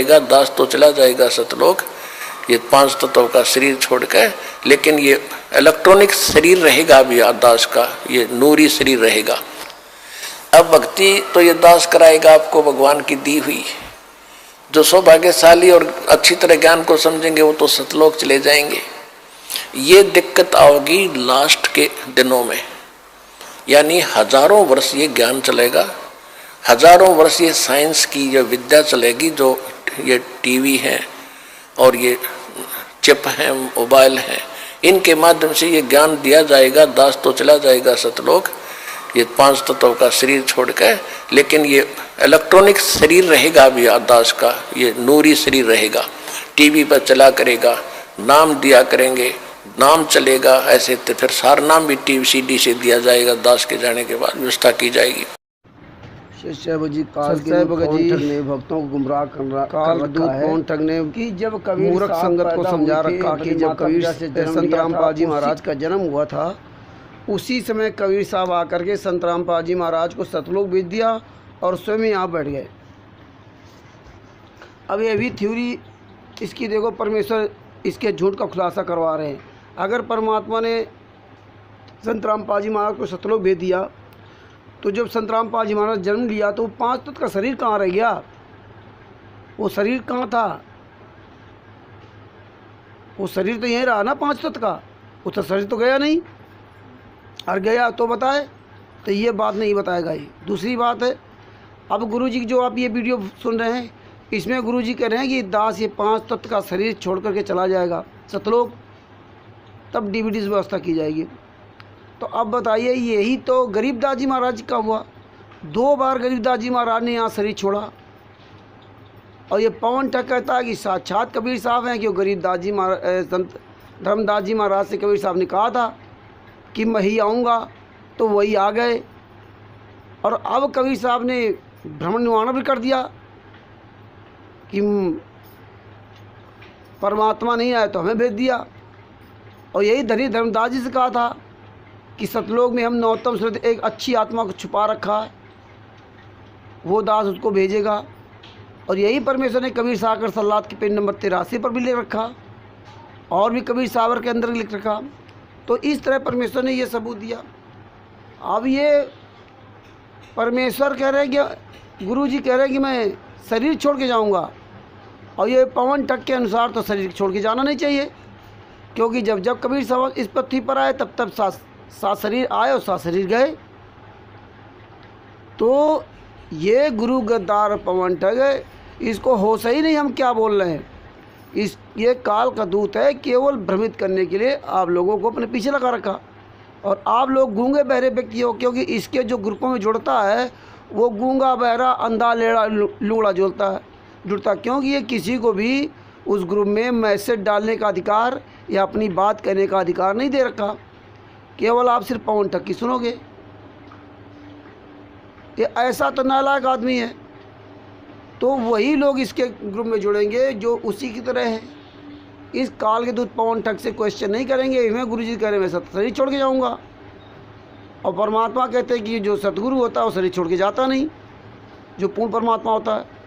जाएगा, दास तो चला जाएगा सतलोक, ये 5 तत्वों का शरीर छोड़कर, लेकिन ये इलेक्ट्रॉनिक शरीर रहेगा भी दास का, ये नूरी शरीर रहेगा। अब भक्ति तो ये दास कराएगा आपको भगवान की दी हुई। जो सौभाग्यशाली और अच्छी तरह ज्ञान को समझेंगे वो तो सतलोक चले जाएंगे। ये दिक्कत आओगी लास्ट के दिनों में, यानी हजारों वर्ष ये ज्ञान चलेगा, हजारों वर्ष ये साइंस की ये विद्या चलेगी, जो ये टीवी है और ये चिप है, मोबाइल है, इनके माध्यम से ये ज्ञान दिया जाएगा। दास तो चला जाएगा सतलोक, ये 5 तत्वों का शरीर छोड़कर, लेकिन ये इलेक्ट्रॉनिक शरीर रहेगा भी दास का, ये नूरी शरीर रहेगा। टीवी पर चला करेगा, नाम दिया करेंगे, नाम चलेगा। ऐसे तो फिर सार नाम भी टीवी सीडी से दिया जाएगा, दास के जाने के बाद व्यवस्था की जाएगी। भक्तों को गुमराह करने की जब कबीर मूर्ख संगत को समझा रखा कि जब कबीर संत रामपाल जी महाराज का जन्म हुआ था, उसी समय कबीर साहब आकर के संत रामपाल जी महाराज को सतलोक भेज दिया और स्वयं यहाँ बैठ गए। अब ये भी थ्योरी इसकी देखो, परमेश्वर इसके झूठ का खुलासा करवा रहे हैं। अगर परमात्मा ने संत रामपाल जी महाराज को सतलोक भेज दिया, तो जब संत रामपाल जी महाराज जन्म लिया तो 5 तत्व का शरीर कहाँ रह गया? वो शरीर कहाँ था? वो शरीर तो यहीं रहा ना 5 तत्व का, वो तो शरीर तो गया नहीं। और गया तो बताए, तो ये बात नहीं बताएगा। ये दूसरी बात है, अब गुरुजी जो आप ये वीडियो सुन रहे हैं, इसमें गुरुजी कह रहे हैं कि दास ये 5 तत्व का शरीर छोड़ करके चला जाएगा सतलोक, तब डीवीडी व्यवस्था की जाएगी। तो अब बताइए, यही तो गरीबदास जी महाराज का हुआ। 2 बार गरीबदास जी महाराज ने यहाँ शरीर छोड़ा, और ये पवन ठग कहता है कि साक्षात कबीर साहब हैं, कि गरीबदास जी महाराज संत धर्मदास जी महाराज से कबीर साहब ने कहा था कि मैं ही आऊँगा, तो वही आ गए। और अब कबीर साहब ने भ्रमण निवारण भी कर दिया कि परमात्मा नहीं आए तो हमें भेज दिया। और यही धनी धर्मदास जी से कहा था कि सतलोक में हम नौतम सूरत एक अच्छी आत्मा को छुपा रखा है, वो दास उसको भेजेगा। और यही परमेश्वर ने कबीर सागर सल्लात के पेज नंबर 83 पर भी लिख रखा, और भी कबीर सागर के अंदर लिख रखा। तो इस तरह परमेश्वर ने ये सबूत दिया। अब ये परमेश्वर कह रहे हैं कि गुरुजी कह रहे हैं कि मैं शरीर छोड़ के जाऊंगा, और ये पवन ठग के अनुसार तो शरीर छोड़ के जाना नहीं चाहिए, क्योंकि जब जब कबीर साहब इस पृथ्वी पर आए तब तब 7 शरीर आए और 7 शरीर गए। तो ये गुरु गद्दार पवन ठग है, इसको होश ही नहीं हम क्या बोल रहे हैं। ये काल का दूत है, केवल भ्रमित करने के लिए आप लोगों को अपने पीछे लगा रखा। और आप लोग गूंगे बहरे व्यक्ति हो, क्योंकि इसके जो ग्रुपों में जुड़ता है वो गूंगा बहरा अंधा लेड़ा लूड़ा जुड़ता, क्योंकि ये किसी को भी उस ग्रुप में मैसेज डालने का अधिकार या अपनी बात कहने का अधिकार नहीं दे रखा। केवल आप सिर्फ पवन ठग की सुनोगे। ये ऐसा तो नालायक आदमी है, तो वही लोग इसके ग्रुप में जुड़ेंगे जो उसी की तरह है। इस काल के दूत पवन ठग से क्वेश्चन नहीं करेंगे। मैं गुरुजी कह रहे हैं मैं शरीर छोड़ के जाऊंगा, और परमात्मा कहते हैं कि जो सतगुरु होता है वो शरीर छोड़ के जाता नहीं, जो पूर्ण परमात्मा होता है।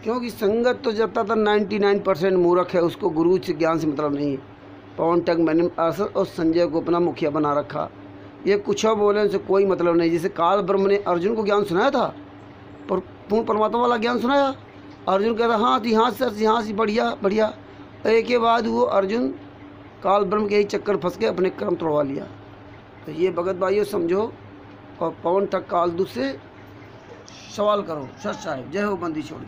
क्योंकि संगत तो जब तक 99% मूर्ख है, उसको गुरु से ज्ञान से मतलब नहीं है। पवन ठग मैंने असर और संजय को अपना मुखिया बना रखा। ये कुछ बोले उनसे कोई मतलब नहीं। जैसे काल ब्रह्म ने अर्जुन को ज्ञान सुनाया था, पर पूर्ण परमात्मा वाला ज्ञान सुनाया। अर्जुन कहता हाँ तो यहाँ से यहाँ से बढ़िया बढ़िया, एक के बाद वो अर्जुन काल ब्रह्म के ही चक्कर फंस के अपने कर्म तोड़वा लिया। तो ये भगत भाइयों समझो, और पवन ठग काल दूत से सवाल करो। सच साहिब, जय हो बंदी छोड़ी।